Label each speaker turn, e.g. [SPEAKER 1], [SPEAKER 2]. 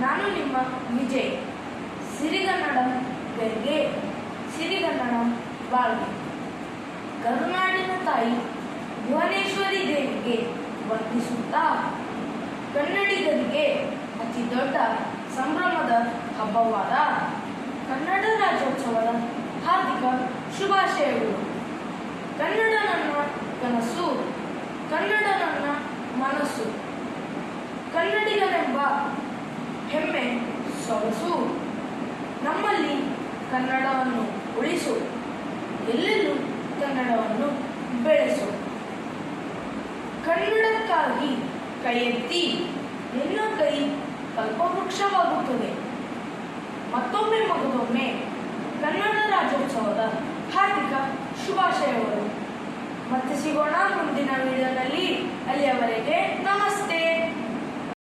[SPEAKER 1] ನಾನು ನಿಮ್ಮ ವಿಜಯ್. ಸಿರಿಗನ್ನಡಂ ಗೆಲ್ಗೆ, ಸಿರಿಗನ್ನಡಂ ಬಾಳ್ಗೆ. ಕರುನಾಡಿನ ತಾಯಿ ಭುವನೇಶ್ವರಿ ದೇವಿಗೆ ವಂದಿಸುತ್ತಾ ಕನ್ನಡಿಗರಿಗೆ ಅತಿ ದೊಡ್ಡ ಸಂಭ್ರಮದ ಹಬ್ಬವಾದ ಕನ್ನಡ ರಾಜ್ಯೋತ್ಸವದ ಹಾರ್ದಿಕ ಶುಭಾಶಯಗಳು. ಕನ್ನಡ ನನ್ನ ಕನಸು, ಕನ್ನಡ ನನ್ನ ಮನಸ್ಸು, ಕನ್ನಡಿಗರೆಂಬ ಹೆಮ್ಮೆ ಸೊಗಸು. ನಮ್ಮಲ್ಲಿ ಕನ್ನಡವನ್ನು ಉಳಿಸು, ಎಲ್ಲೆಲ್ಲೂ ಕನ್ನಡವನ್ನು ಬೆಳೆಸು. ಕನ್ನಡಕ್ಕಾಗಿ ಕೈ ಎತ್ತಿ ನಿನ್ನ ಕೈ ಕಲ್ಪವೃಕ್ಷವಾಗುತ್ತದೆ. ಮತ್ತೊಮ್ಮೆ ಮಗದೊಮ್ಮೆ ಕನ್ನಡ ರಾಜ್ಯೋತ್ಸವದ ಹಾರ್ದಿಕ ಶುಭಾಶಯಗಳು. ಮತ್ತೆ ಸಿಗೋಣ ಮುಂದಿನ ವಿಡಿಯೋನಲ್ಲಿ. ಅಲ್ಲಿಯವರೆಗೆ ನಮಸ್ತೆ.